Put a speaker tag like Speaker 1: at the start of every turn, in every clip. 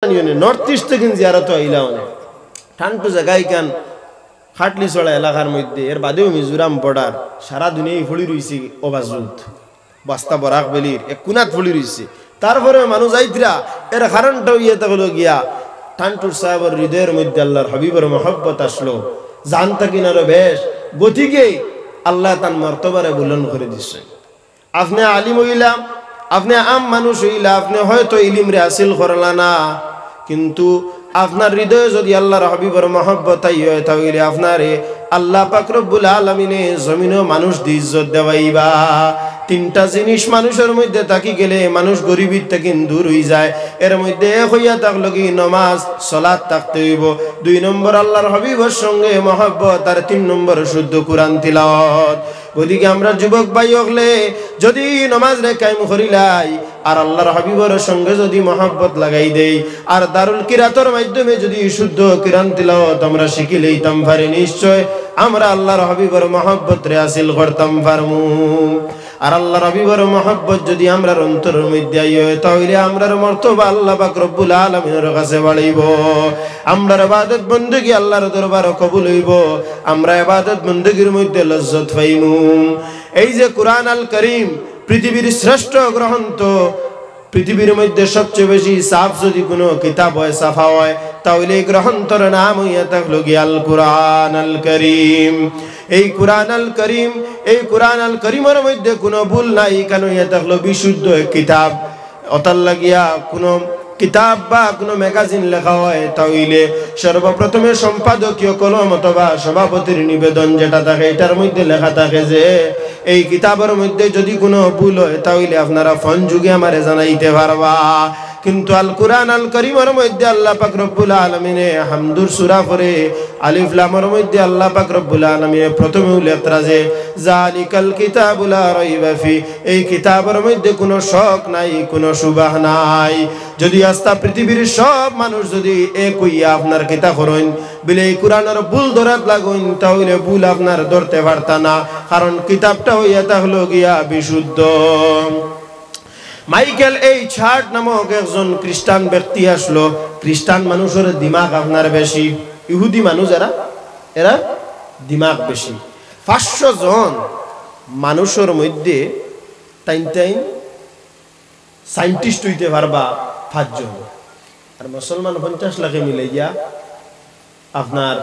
Speaker 1: North east থেকে জিয়ারত আইলা অনেক ঠান্ডু জায়গায় কান খাটলি চড়া এলাকার মধ্যে এর বাদেও মিজোরাম বর্ডার সারা দুনিয়ায় ফলি রয়েছে অবাজুত বাস্তা বরাক বেলির এক কুনাত ফলি রয়েছে তারপরে মানুষ আইতরা এর কারণটা ইয়ে হলো গিয়া ঠান্টুর সাহেবের হৃদয়ের মধ্যে আল্লাহর হাবিবের মহব্বত আসলো জানতা কিনারও বেশ গতিকে আল্লাহ তার মর্তবারে বুলন্দ করে দিচ্ছে। আপনি আলিম হইলাম, আপনি আম মানুষ হইলা, আপনি হয়তো ইলিম রে হাসিল করলা না, কিন্তু আপনার হৃদয়ে যদি আল্লাহর হাবিবের মহব্বত হয় তাহলে আপনারে আল্লাহ পাক রব্বুল আলামিনে জমিনেও মানুষ দি ইজ্জত দেওয়াইবা। তিনটা জিনিস মানুষের মধ্যে থাকি গেলে মানুষ গরিবের থেকে দূর হয়ে যায়। এর মধ্যে এক হইয়া থাকলো কি নমাজ সালাত থাকতে হইব, 2 নম্বর আল্লাহর হাবিবের সঙ্গে মহব্বত, আর 3 নম্বর শুদ্ধ কুরআন তিলাওয়াত। ওদিকে আমরা যুবক ভাই হলে যদি নামাজ রে কায়েম করিলাই আর আল্লাহর হাবিবের সঙ্গে যদি মহব্বত লাগাই দেই আর দারুল কিরাতের মাধ্যমে যদি শুদ্ধ কুরআন তিলাওয়াত আমরা শিখি লইতাম পারি, নিশ্চয় আমরা আল্লাহর হাবিবের মহব্বত রে হাসিল করতাম পারমু। আর আল্লাহর হাবিবের মহব্বত যদি আমরা অন্তরের মধ্যে আইয় তাহলে আমরার মর্তবা আল্লাহ পাক রব্বুল আলামিনের কাছে বাড়াইব, আমরার ইবাদত বندگی আল্লাহর দরবারে কবুল হইব, আমরা ইবাদত বندگির মধ্যে লজ্জত পাইমু। এই যে কুরআন আল করিম পৃথিবীর শ্রেষ্ঠ গ্রন্থ, পৃথিবীর মধ্যে সবচেয়ে বেশি সাফ যদি কোনো কিতাব হয়, সাফা হয়, তাহলে এই গ্রন্থের নাম হইয়া থাকলো আল কুরআন আল করিম। এই কুরআন আল করিম, এই কুরআন আল করিমের মধ্যে কোনো ভুল নাই, কেন হইয়া থাকলো বিশুদ্ধ কিতাব। অতার লাগিয়া কোনো কিতাব বা কোনো ম্যাগাজিন লেখা হয় তাহলে সর্বপ্রথমে সম্পাদকীয় কলম অথবা সভাপতির নিবেদন যেটা থাকে এটার মধ্যে লেখা থাকে যে এই কিতাবের মধ্যে যদি কোনো ভুল হয় তাহলে আপনারা ফোন যুগে আমারে জানাইতে পারবা। কিন্তু আল কুরআন আল করিমের মধ্যে আল্লাহ পাক রব্বুল আলামিনে হামদুর সূরা পড়ে আলিফ লামের মধ্যে আল্লাহ পাক রব্বুল আলামিনে প্রথমে উল্লেখ করা যে যালিকাল কিতাবু লা রাইবা ফি, এই কিতাবের মধ্যে কোনো শক নাই, কোনো সুবাহ নাই। যদি আস্তা পৃথিবীর সব মানুষ যদি এক হইয়া আপনার কিতাব করেন বলে এই কোরআনের ভুল ধরাত লাগুন তাহলে ভুল আপনার ধরতে পারতা না, কারণ কিতাবটা হইয়া থাকলো গিয়া বিশুদ্ধ। মাইকেল এই ছাট নামক একজন খ্রিস্টান ব্যক্তি আসলো। খ্রিস্টান মানুষের দিমাগ আপনার বেশি, ইহুদি মানুষ এরা দিমাগ বেশি। 500 জন মানুষের মধ্যে টাইম সাইন্টিস্ট হইতে পারবা 5 জন, আর মুসলমান 50 লাখে মিলে গিয়া আপনার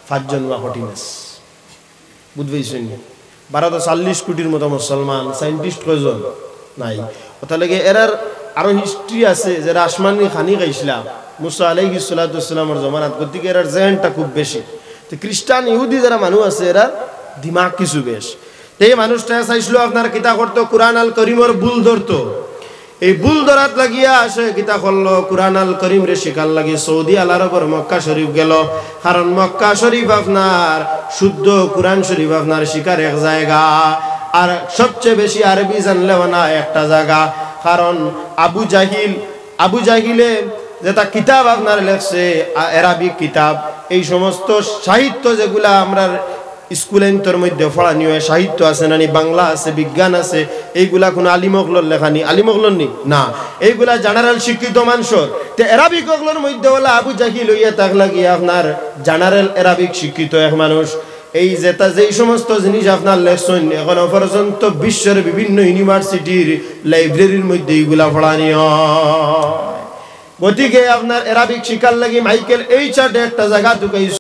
Speaker 1: 5 জন বা কঠিন আছে, বুঝবেন। ভারতে 40 কোটির মতো মুসলমান, সাইন্টিস্ট কয়জন নাই। ওটা লাগে এরার আরো হিস্ট্রি আছে, যারা আসমানি খানি খাইছিলাম মুসা আলাইহিস সালাতু ওয়াসসালামের জমানাত, গতিকে এরার জেনটা খুব বেশি। তো খ্রিস্টান ইহুদি যারা মানুষ আছে এরা দিমাগ কিছু বেশ। এই মানুষটা চাইছিল আপনার কিতাব করতো কুরআন আল করিমের ভুল ধরতো, এই ভুল ধরাত লাগিয়া আসে কিতাব করলো কুরআন আল করিম রে শিকার লাগে সৌদি আরবের মক্কা শরীফ গেল, কারণ মক্কা শরীফ আপনার শুদ্ধ কুরআন শরীফ আপনার শিকার এক জায়গা, আর সবচেয়ে বেশি আরবি জানলেও না একটা জায়গা। কারণ আবু জাহিলে যেটা কিতাব আপনার লেখছে আরবিক কিতাব, এই সমস্ত সাহিত্য যেগুলা আমরা স্কুলের মধ্যে পড়ানি হয়, সাহিত্য আছে নানি, বাংলা আছে, বিজ্ঞান আছে, এইগুলা কোনো আলিমগলর লেখানি, আলিমগলর নি না, এইগুলা জেনারেল শিক্ষিত মানুষের। তো আরবিক গলর মধ্যে হলো আবু জাহিল হইয়া তাক লাগিয়ে আপনার জেনারেল আরবিক শিক্ষিত এক মানুষ। এই যেই সমস্ত জিনিস আপনার লেখছেন এখনো পর্যন্ত বিশ্বের বিভিন্ন ইউনিভার্সিটির লাইব্রেরির মধ্যে এইগুলা পড়ানি হয়। গতিকে আপনার আরবিক শিক্ষার লাগি মাইকেল এই চার্টে একটা জায়গা ঢুকাইছে।